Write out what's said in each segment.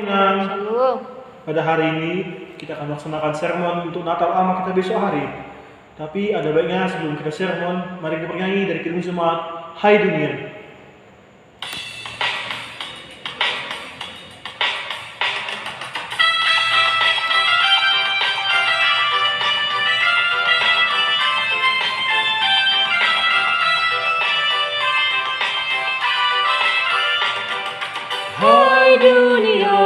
Inang, Shalom. pada hari ini kita akan melaksanakan sermon untuk Natal ama kita besok hari. Tapi ada baiknya sebelum kita sermon, mari kita bernyanyi dari Kidung Jemaat, Hai Dunia. Hai dunia,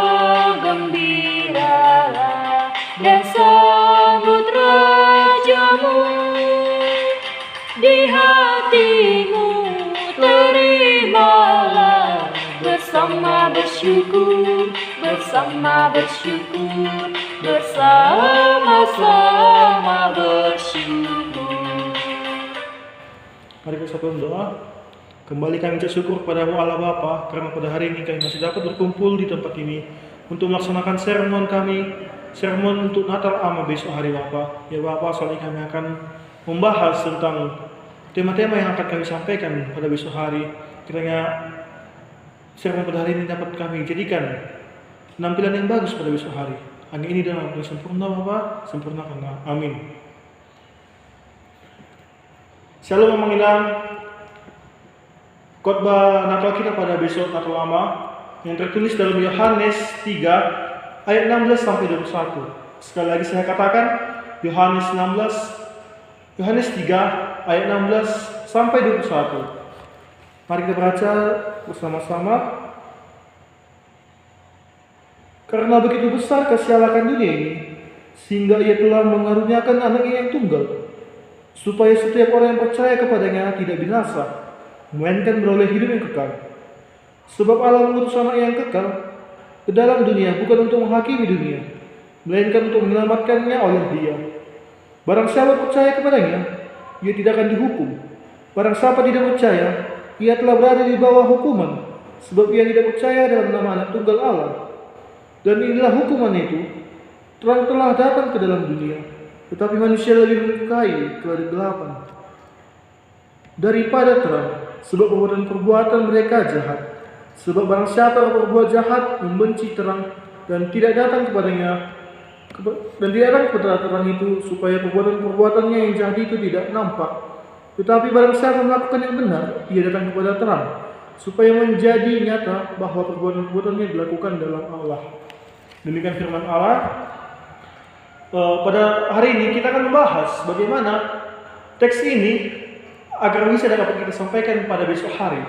gembiralah dan sambut rajamu. Di hatimu terimalah bersama bersyukur, bersama-sama bersyukur. Mari kita satu doa. Kembali kami ucap syukur kepada Allah Bapa karena pada hari ini kami masih dapat berkumpul di tempat ini untuk melaksanakan sermon kami, sermon untuk Natal ama besok hari Bapa. Ya Bapa, soal ini kami akan membahas tentang tema-tema yang akan kami sampaikan pada besok hari. Kiranya sermon pada hari ini dapat kami jadikan penampilan yang bagus pada besok hari. Hanya ini dalam nama sempurna Bapa, sempurnakanlah. Amin. Shalom mengilang. Khotbah Natal kita pada besok Natal Ama yang tertulis dalam Yohanes 3 ayat 16 sampai 21. Sekali lagi saya katakan Yohanes 3 ayat 16 sampai 21. Mari kita baca bersama-sama. Karena begitu besar kasih Allah akan dunia ini, sehingga Ia telah mengaruniakan Anaknya yang tunggal, supaya setiap orang yang percaya kepadanya tidak binasa, melainkan beroleh hidup yang kekal. Sebab Allah mengutus Anak yang kekal ke dalam dunia bukan untuk menghakimi dunia, melainkan untuk menyelamatkannya oleh Dia. Barang siapa percaya kepadanya, ia tidak akan dihukum. Barang siapa tidak percaya, ia telah berada di bawah hukuman, sebab ia tidak percaya dalam nama Anak tunggal Allah. Dan inilah hukuman itu, terang telah datang ke dalam dunia, tetapi manusia lebih menyukai kegelapan daripada terang, sebab perbuatan mereka jahat. Sebab barang siapa yang berbuat jahat membenci terang dan tidak datang kepadanya, dan tidak datang kepada terang itu, supaya perbuatan-perbuatannya yang jahat itu tidak nampak. Tetapi barang siapa melakukan yang benar, ia datang kepada terang, supaya menjadi nyata bahwa perbuatan-perbuatannya dilakukan dalam Allah. Demikian firman Allah. Pada hari ini kita akan membahas bagaimana teks ini agar bisa dapat kita sampaikan pada besok hari.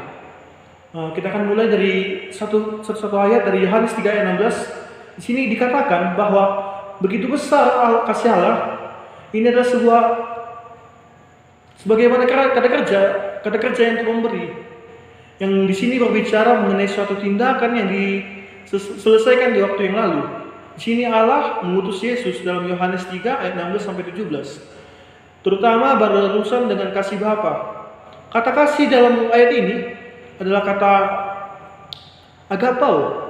Kita akan mulai dari satu ayat dari Yohanes 3 ayat 16. Di sini dikatakan bahwa begitu besar kasih Allah. Ini adalah sebagaimana kata kerja yang Tuhan memberi. Yang di sini berbicara mengenai suatu tindakan yang diselesaikan di waktu yang lalu. Di sini Allah mengutus Yesus dalam Yohanes 3 ayat 16 sampai 17. Terutama berurusan dengan kasih Bapa. Kata kasih dalam ayat ini adalah kata agapau.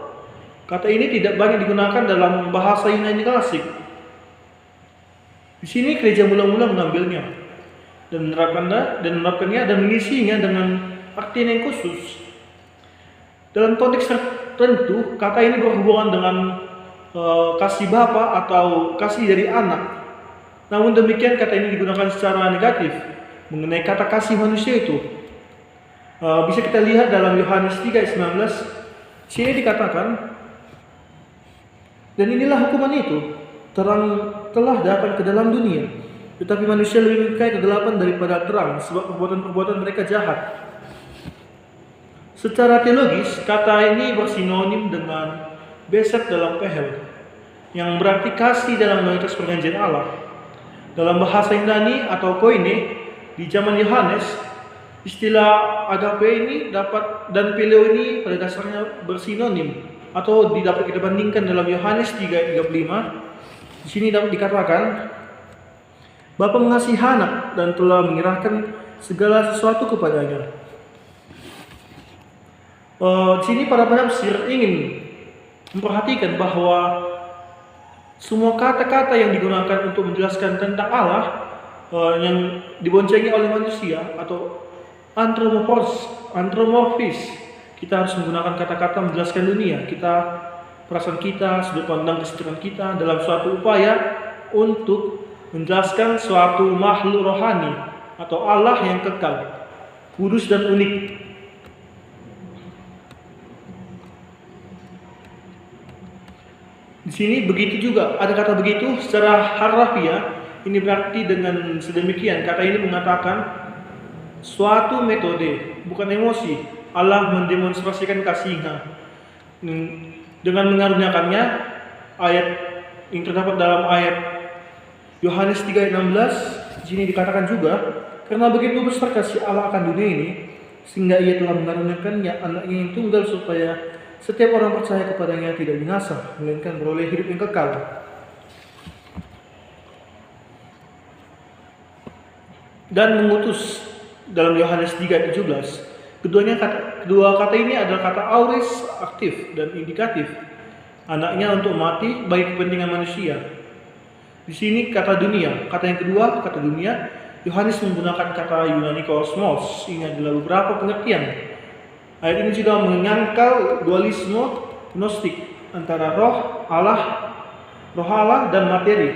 Kata ini tidak banyak digunakan dalam bahasa Yunani klasik. Di sini gereja mula-mula mengambilnya dan menerapkannya dan mengisinya dengan artian yang khusus. Dalam konteks tertentu, kata ini berhubungan dengan kasih Bapa atau kasih dari anak. Namun demikian kata ini digunakan secara negatif mengenai kata kasih manusia itu. Bisa kita lihat dalam Yohanes 3 ayat 19. Sini dikatakan, dan inilah hukuman itu, terang telah datang ke dalam dunia, tetapi manusia lebih menyukai kegelapan daripada terang, sebab perbuatan-perbuatan mereka jahat. Secara teologis, kata ini bersinonim dengan beset dalam pehel, yang berarti kasih dalam konteks perjanjian Allah. Dalam bahasa Yunani atau koine di zaman Yohanes, istilah agape ini dan phileo ini pada dasarnya bersinonim atau dapat kita bandingkan dalam Yohanes 3:35. Di sini dapat dikatakan Bapa mengasihi anak dan telah menyerahkan segala sesuatu kepadanya. Di sini para penafsir ingin memperhatikan bahwa semua kata-kata yang digunakan untuk menjelaskan tentang Allah yang diboncengi oleh manusia atau antromorfis, kita harus menggunakan kata-kata menjelaskan dunia. Kita perasaan kita, sudut pandang kesetaraan kita dalam suatu upaya untuk menjelaskan suatu makhluk rohani atau Allah yang kekal, kudus dan unik. Di sini begitu juga, ada kata begitu secara harfiah, ini berarti dengan sedemikian, kata ini mengatakan suatu metode, bukan emosi. Allah mendemonstrasikan kasihnya dengan mengaruniakannya. Ayat yang terdapat dalam ayat Yohanes 3 ayat 16, di sini dikatakan juga, karena begitu besar kasih Allah akan dunia ini, sehingga ia telah mengaruniakannya anaknya yang tunggal supaya setiap orang percaya kepadanya tidak binasa, melainkan beroleh hidup yang kekal. Dan mengutus dalam Yohanes 3 ayat 17. Kedua kata ini adalah kata aorist, aktif dan indikatif. Anaknya untuk mati bagi kepentingan manusia. Di sini kata dunia, kata yang kedua, kata dunia, Yohanes menggunakan kata Yunani kosmos. Ini adalah beberapa pengertian. Ayat ini juga menyangkal dualisme gnostik antara roh Allah dan materi.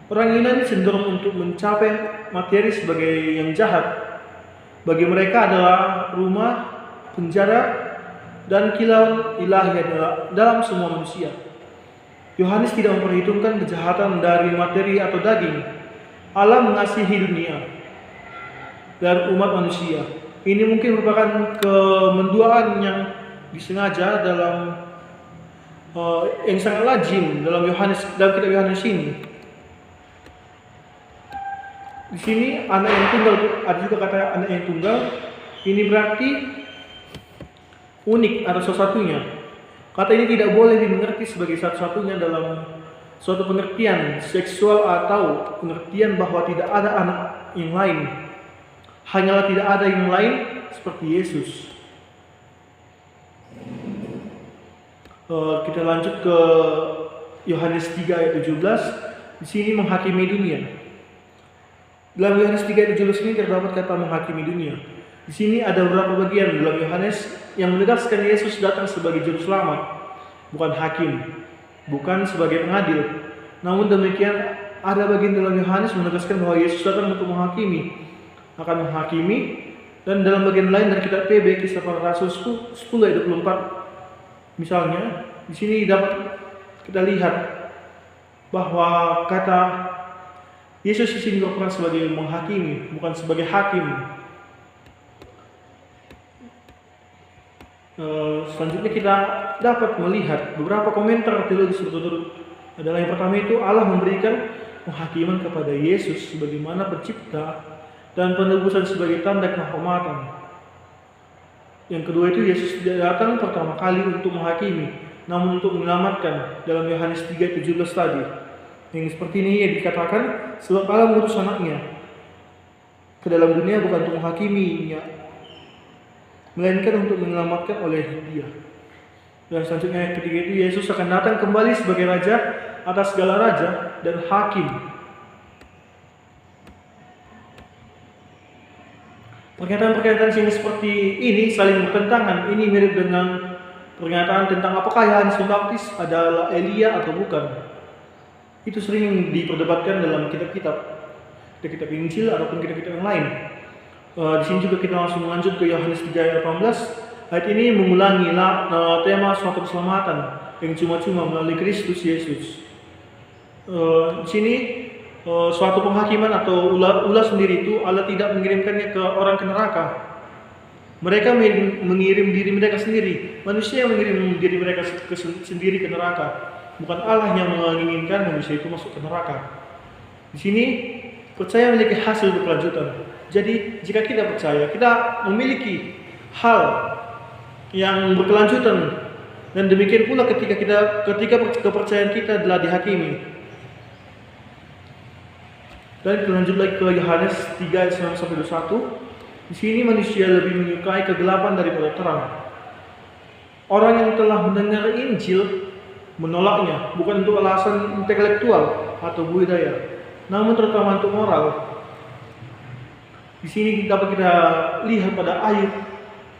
Orang Yunani cenderung untuk mencapai materi sebagai yang jahat. Bagi mereka adalah rumah, penjara, dan kilauan ilahi dalam semua manusia. Yohanes tidak memperhitungkan kejahatan dari materi atau daging. Allah mengasihi dunia dan umat manusia. Ini mungkin merupakan kemenduaan yang disengaja dalam yang sangat lazim dalam kitab Yohanes ini. Di sini anak yang tunggal, ada juga kata anak yang tunggal. Ini berarti unik atau satu-satunya. Kata ini tidak boleh dimengerti sebagai satu-satunya dalam suatu pengertian seksual atau pengertian bahwa tidak ada anak yang lain. Hanyalah tidak ada yang lain seperti Yesus. Kita lanjut ke Yohanes 3 ayat 17. Di sini menghakimi dunia. Dalam Yohanes 3 ayat 17 ini terdapat kata menghakimi dunia. Di sini ada beberapa bagian dalam Yohanes yang menegaskan Yesus datang sebagai juru selamat, bukan hakim, bukan sebagai pengadil. Namun demikian ada bagian dalam Yohanes menegaskan bahwa Yesus datang untuk akan menghakimi. Dan dalam bagian lain dari kitab PB Kisah Para Rasul 10 ayat 24 misalnya, di sini dapat kita lihat bahwa kata Yesus di sini berperan sebagai menghakimi, bukan sebagai hakim. Selanjutnya kita dapat melihat beberapa komentar teologis berturut-turut. Adalah yang pertama itu Allah memberikan penghakiman kepada Yesus sebagaimana pencipta dan penebusan sebagai tanda kehormatan. Yang kedua itu Yesus tidak datang pertama kali untuk menghakimi, namun untuk menyelamatkan dalam Yohanes 3:17 tadi. Yang seperti ini yang dikatakan, sebab Allah mengutus anaknya ke dalam dunia bukan untuk menghakiminya, melainkan untuk menyelamatkan oleh dia. Dan selanjutnya yang ketiga itu Yesus akan datang kembali sebagai raja atas segala raja dan hakim. Pernyataan-pernyataan yang seperti ini saling bertentangan. Ini mirip dengan pernyataan tentang apakah Yohanes Pembaptis adalah Elia atau bukan. Itu sering diperdebatkan dalam kitab-kitab Injil ataupun kitab-kitab yang lain. Di sini juga kita langsung lanjut ke Yohanes 3 ayat 18. Ayat ini mengulangi tema suatu keselamatan yang cuma-cuma melalui Kristus Yesus. Di sini suatu penghakiman atau ulah sendiri itu Allah tidak mengirimkannya ke orang ke neraka. Mereka mengirim diri mereka sendiri. Manusia yang mengirim diri mereka sendiri ke neraka. Bukan Allah yang menginginkan manusia itu masuk ke neraka. Di sini percaya memiliki hasil berkelanjutan. Jadi jika kita percaya, kita memiliki hal yang berkelanjutan, dan demikian pula ketika kepercayaan kita adalah dihakimi. Dan kita lanjut lagi ke Yohanes 3 ayat 9-21. Di sini manusia lebih menyukai kegelapan daripada terang. Orang yang telah mendengar Injil menolaknya bukan untuk alasan intelektual atau budaya, namun terutama untuk moral. Di sini dapat kita lihat pada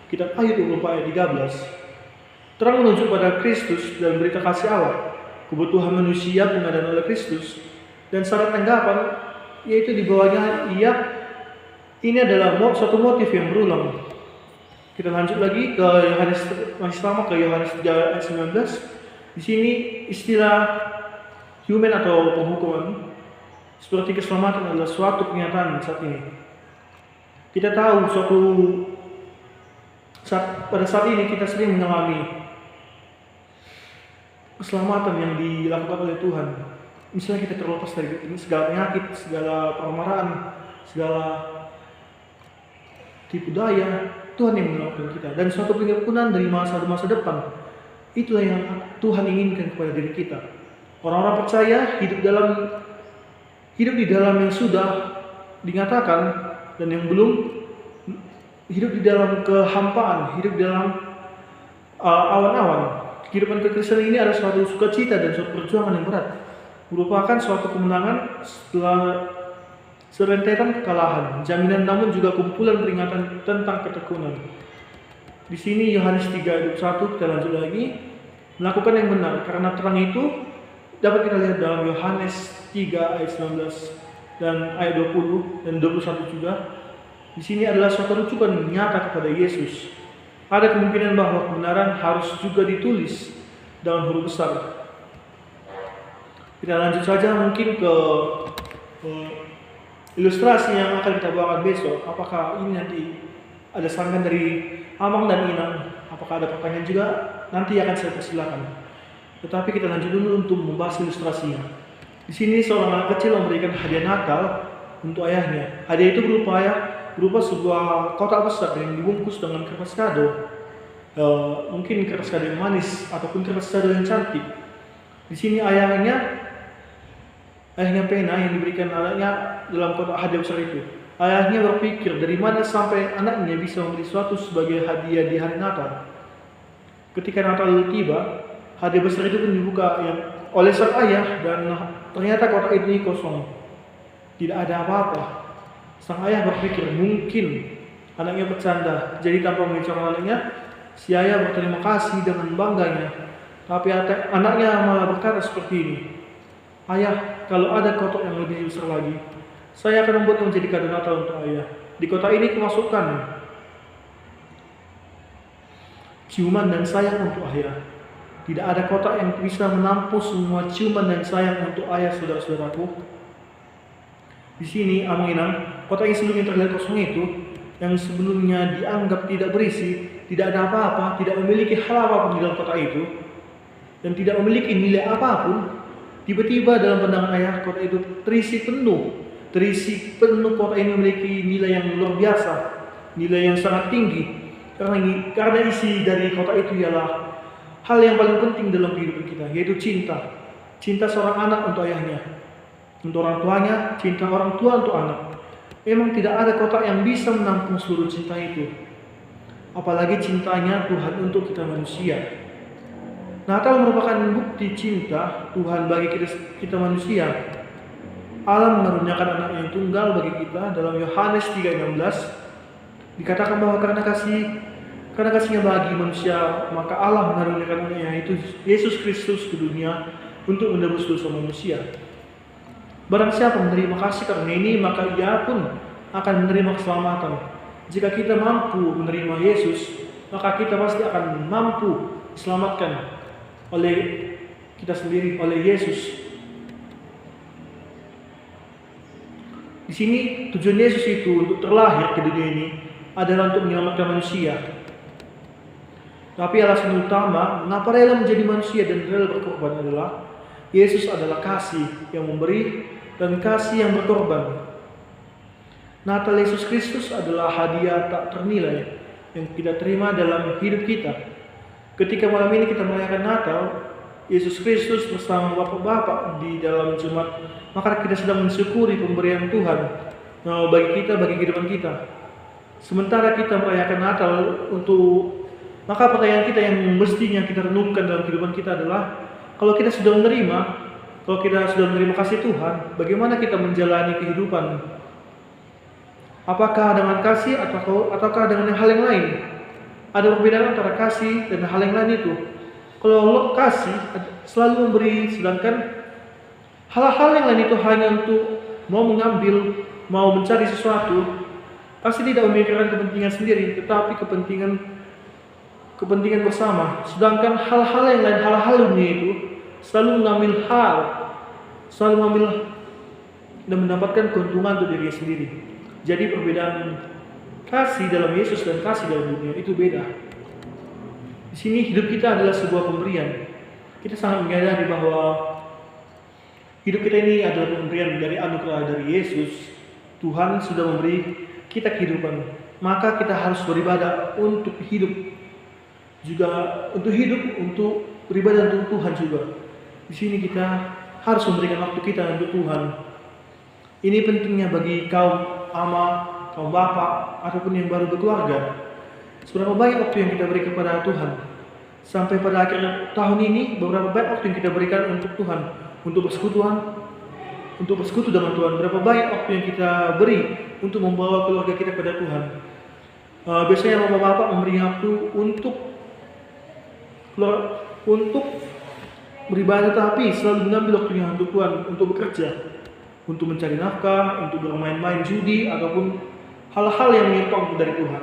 kitab Ayub 24 ayat 13. Terang menunjuk pada Kristus dan berita kasih Allah, kebutuhan manusia pengadaan oleh Kristus, dan syarat tanggapan, yaitu di bawahnya ini adalah suatu motif yang berulang. Kita lanjut lagi ke Yohanes, masih sama ke Yohanes 3 ayat 19. Di sini istilah human atau penghukuman seperti keselamatan adalah suatu kenyataan saat ini. Kita tahu pada saat ini kita sering mengalami keselamatan yang dilakukan oleh Tuhan. Misalnya kita terlepas dari segala penyakit, segala permarahan, segala tipu daya, Tuhan yang menolong kita. Dan suatu pengampunan dari masa depan, itulah yang Tuhan inginkan kepada diri kita. Orang-orang percaya hidup di dalam yang sudah dinyatakan, dan yang belum hidup di dalam kehampaan, hidup di dalam awan-awan. Kehidupan kekristenan ini adalah suatu sukacita dan suatu perjuangan yang berat, merupakan suatu kemenangan setelah serentetan kekalahan, jaminan namun juga kumpulan peringatan tentang ketekunan. Di sini Yohanes 3 ayat 1, kita lanjut lagi. Melakukan yang benar karena terang itu dapat kita lihat dalam Yohanes 3 ayat 19 dan ayat 20 dan 21 juga. Di sini adalah suatu rujukan nyata kepada Yesus. Ada kemungkinan bahwa kebenaran harus juga ditulis dalam huruf besar. Kita lanjut saja mungkin ke ilustrasi yang akan kita bawakan besok. Apakah ini nanti ada sarangan dari Amang dan Inang? Apakah ada pertanyaan juga? Nanti akan saya persilakan. Tetapi kita lanjut dulu untuk membahas ilustrasinya. Di sini seorang anak kecil memberikan hadiah Natal untuk ayahnya. Hadiah itu berupa sebuah kotak besar yang dibungkus dengan kertas kado. Mungkin kertas kado yang manis ataupun kertas kado yang cantik. Di sini ayahnya pena yang diberikan anaknya dalam kotak hadiah besar itu. Ayahnya berpikir dari mana sampai anaknya bisa memberi sesuatu sebagai hadiah di hari Natal. Ketika Natal tiba, hadiah besar itu pun dibuka oleh sang ayah, dan ternyata kotak itu kosong. Tidak ada apa-apa. Sang ayah berpikir mungkin anaknya bercanda. Jadi tanpa membincang anaknya, si ayah berterima kasih dengan bangganya. Tapi anaknya malah berkata seperti ini, "Ayah, kalau ada kotak yang lebih besar lagi, saya akan membuatnya menjadi kado Natal untuk ayah. Di kotak ini kemasukkan ciuman dan sayang untuk ayah. Tidak ada kotak yang bisa menampung semua ciuman dan sayang untuk ayah, saudara-saudaraku." Di sini Amang Inang, kotak yang sebelumnya terlihat kosong itu, yang sebelumnya dianggap tidak berisi, tidak ada apa-apa, tidak memiliki hal apapun di dalam kotak itu, dan tidak memiliki nilai apapun, tiba-tiba dalam pandangan ayah kotak itu terisi penuh. Kotak ini memiliki nilai yang luar biasa, nilai yang sangat tinggi. Karena isi dari kotak itu ialah hal yang paling penting dalam kehidupan kita, yaitu cinta. Cinta seorang anak untuk ayahnya, untuk orang tuanya, cinta orang tua untuk anak. Memang tidak ada kotak yang bisa menampung seluruh cinta itu, apalagi cintanya Tuhan untuk kita manusia. Natal merupakan bukti cinta Tuhan bagi kita manusia. Allah mengaruniakan anak yang tunggal bagi kita. Dalam Yohanes 3:16 dikatakan bahwa karena kasihnya bagi manusia, maka Allah mengaruniakan anaknya, yaitu Yesus Kristus, ke dunia untuk menebus dosa manusia. Barang siapa menerima kasih karena ini, maka ia pun akan menerima keselamatan. Jika kita mampu menerima Yesus, maka kita pasti akan mampu diselamatkan oleh kita sendiri, oleh Yesus. Di sini tujuan Yesus itu untuk terlahir ke dunia ini adalah untuk menyelamatkan manusia. Tapi alasan utama mengapa rela menjadi manusia dan rela berkorban adalah Yesus adalah kasih yang memberi dan kasih yang berkorban. Natal Yesus Kristus adalah hadiah tak ternilai yang kita terima dalam hidup kita. Ketika malam ini kita merayakan Natal, Yesus Kristus bersama Bapak-Bapak di dalam Jumat, maka kita sedang mensyukuri pemberian Tuhan bagi kehidupan kita. Sementara kita merayakan Natal maka pertanyaan kita yang mestinya kita renungkan dalam kehidupan kita adalah, kalau kita sudah menerima kasih Tuhan, bagaimana kita menjalani kehidupan? Apakah dengan kasih ataukah dengan hal yang lain? Ada perbedaan antara kasih dan hal yang lain itu. Kalau Allah kasih selalu memberi, sedangkan hal-hal yang lain itu hanya untuk mau mengambil, mau mencari sesuatu, pasti tidak memikirkan kepentingan sendiri, tetapi kepentingan bersama. Sedangkan hal-hal yang lain, hal-hal dunia itu selalu mengambil dan mendapatkan keuntungan untuk dirinya sendiri. Jadi perbedaan kasih dalam Yesus dan kasih dalam dunia itu beda. Di sini hidup kita adalah sebuah pemberian. Kita sangat menyadari bahwa hidup kita ini adalah pemberian dari anugerah dari Yesus. Tuhan sudah memberi kita kehidupan, maka kita harus beribadah untuk hidup. Juga untuk hidup, untuk beribadah untuk Tuhan juga. Di sini kita harus memberikan waktu kita untuk Tuhan. Ini pentingnya bagi kaum ama, kaum bapak, ataupun yang baru berkeluarga. Seberapa banyak waktu yang kita beri kepada Tuhan. Sampai pada akhir tahun ini, beberapa banyak waktu yang kita berikan untuk Tuhan, untuk bersekutu dengan Tuhan. Berapa banyak waktu yang kita beri untuk membawa keluarga kita kepada Tuhan. Biasanya bapak-bapak memberi waktu untuk beribadah, tapi selalu mengambil waktunya untuk Tuhan, untuk bekerja, untuk mencari nafkah, untuk bermain-main judi, ataupun hal-hal yang menyimpang dari Tuhan.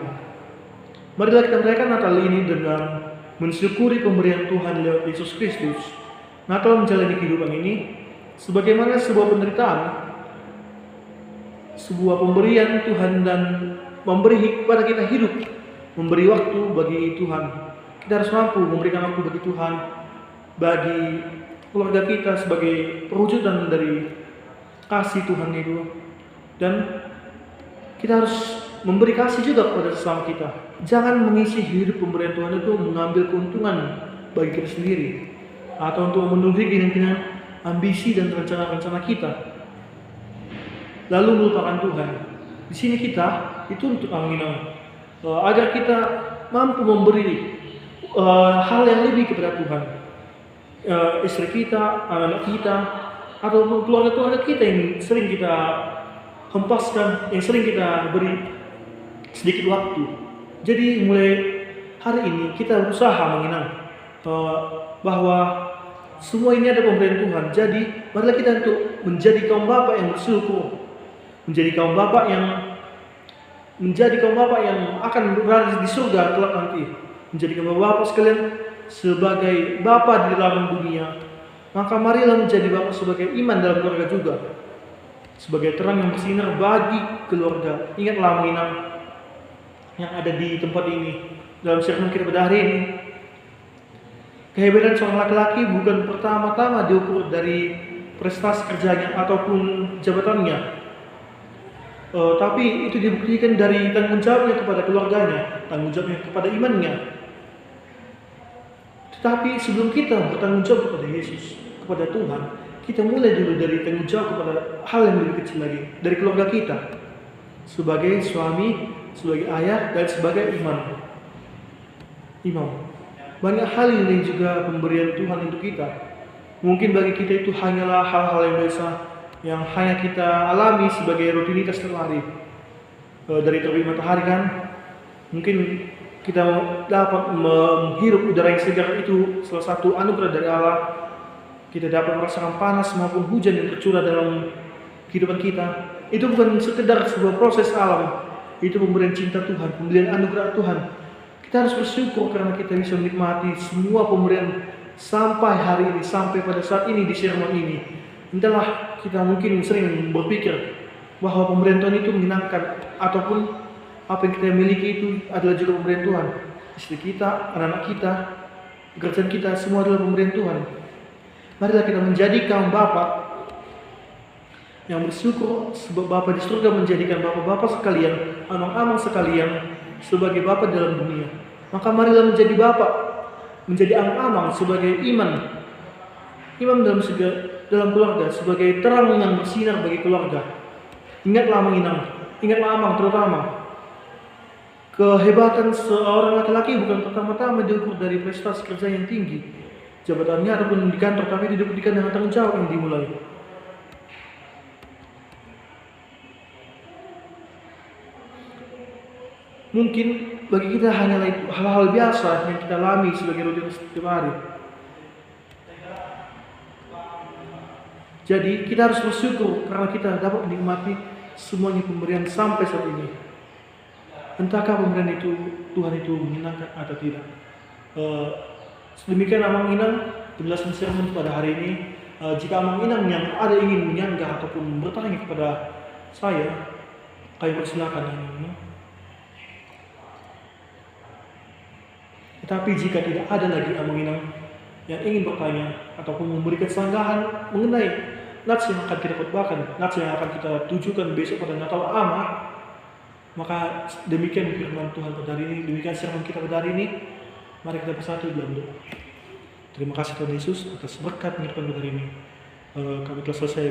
Marilah kita merayakan Natal ini dengan mensyukuri pemberian Tuhan lewat Yesus Kristus. Natal menjalani kehidupan ini sebagaimana sebuah penderitaan, sebuah pemberian Tuhan, dan memberi kepada kita hidup, memberi waktu bagi Tuhan. Kita harus mampu memberikan waktu bagi Tuhan, bagi keluarga kita sebagai perwujudan dari kasih Tuhan itu. Dan kita harus memberi kasih juga kepada sesama kita. Jangan mengisi hidup pemberian Tuhan itu mengambil keuntungan bagi kita sendiri, atau untuk memenuhi keinginan, ambisi dan rencana-rencana kita, lalu melupakan Tuhan. Di sini kita dituntut agar kita mampu memberi hal yang lebih kepada Tuhan. Istri kita, anak-anak kita, ataupun keluarga-keluarga kita yang sering kita hempaskan, yang sering kita beri sedikit waktu. Jadi mulai hari ini kita berusaha menginang bahwa semua ini ada pemberian Tuhan. Jadi marilah kita untuk menjadi kaum bapak yang bersyukur, menjadi kaum bapak yang akan berada di surga kelak nanti. Menjadi kaum bapak sekalian sebagai bapak di dalam dunia, maka marilah menjadi bapak sebagai iman dalam keluarga juga, sebagai terang yang bersinar bagi keluarga. Ingatlah menginang yang ada di tempat ini dalam sermon kita pada hari ini. Kehebatan seorang laki-laki bukan pertama-tama diukur dari prestasi kerjanya ataupun jabatannya, tapi itu dibuktikan dari tanggung jawabnya kepada keluarganya, tanggung jawabnya kepada imannya. Tetapi sebelum kita bertanggung jawab kepada Yesus, kepada Tuhan, kita mulai dulu dari tanggung jawab kepada hal yang lebih kecil lagi, dari keluarga kita, sebagai suami, sebagai ayah, dan sebagai imam. Banyak hal ini juga pemberian Tuhan untuk kita. Mungkin bagi kita itu hanyalah hal-hal yang biasa, yang hanya kita alami sebagai rutinitas setiap hari. Dari terbit matahari kan, mungkin kita dapat menghirup udara yang segar, itu salah satu anugerah dari Allah. Kita dapat merasakan panas maupun hujan yang tercurah dalam kehidupan kita. Itu bukan sekedar sebuah proses alam, itu pemberian cinta Tuhan, pemberian anugerah Tuhan. Kita harus bersyukur karena kita bisa menikmati semua pemberian sampai hari ini, sampai pada saat ini di sermon ini. Entahlah, kita mungkin sering berpikir bahwa pemberian Tuhan itu menyenangkan, ataupun apa yang kita miliki itu adalah juga pemberian Tuhan. Istri kita, anak-anak kita, pekerjaan kita, semua adalah pemberian Tuhan. Marilah kita menjadi kaum bapak yang bersyukur, sebab Bapa di surga menjadikan bapak-bapak sekalian, amang-amang sekalian sebagai bapak dalam dunia. Maka marilah menjadi bapak, menjadi amang-amang sebagai imam dalam keluarga, sebagai terang yang bersinar bagi keluarga. Ingatlah amang terutama, kehebatan seorang laki-laki bukan pertama-tama diukur dari prestasi kerja yang tinggi, jabatannya ataupun di kantor, tapi dibuktikan dengan tanggung jawab yang dimulai. Mungkin bagi kita hanyalah itu hal-hal biasa yang kita alami sebagai rutinitas setiap hari. Jadi kita harus bersyukur karena kita dapat menikmati semuanya pemberian sampai saat ini. Entahkah pemberian itu Tuhan itu menyenangkan atau tidak. Sedemikian Amang Inang penjelasan sermon pada hari ini. Jika Amang Inang yang ada ingin menyanggah ataupun bertanya kepada saya, kami persilakan Amang Inang. Tetapi jika tidak ada lagi Amang Inang yang ingin bertanya ataupun memberikan sanggahan mengenai nats yang akan kita khotbahkan, nats yang akan kita tujukan besok pada Natal Ama, maka demikian firman Tuhan pada hari ini, demikian sermon kita pada hari ini. Mari kita bersatu dalam doa. Terima kasih Tuhan Yesus atas berkat penghidupkan pada hari ini. Kami telah selesai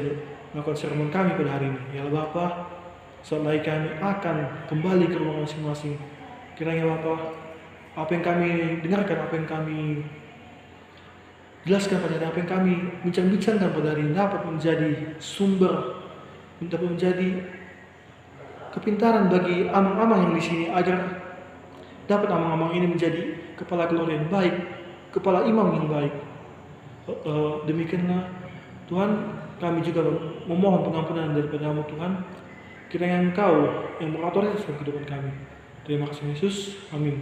melakukan sermon kami pada hari ini. Ya Allah Bapa, saat lagi kami akan kembali ke rumah masing-masing. Kiranya Bapa, apa yang kami dengarkan, apa yang kami jelaskan pada hari, apa yang kami bincang-bincangkan pada hari ini dapat menjadi sumber, dapat menjadi kepintaran bagi amang-amang yang di sini, agar dapat amang-amang ini menjadi kepala keluarga yang baik, kepala imam yang baik. Demikianlah Tuhan, kami juga memohon pengampunan daripada-Mu Tuhan. Kiranya Engkau yang mengatur kehidupan kami. Terima kasih Yesus. Amin.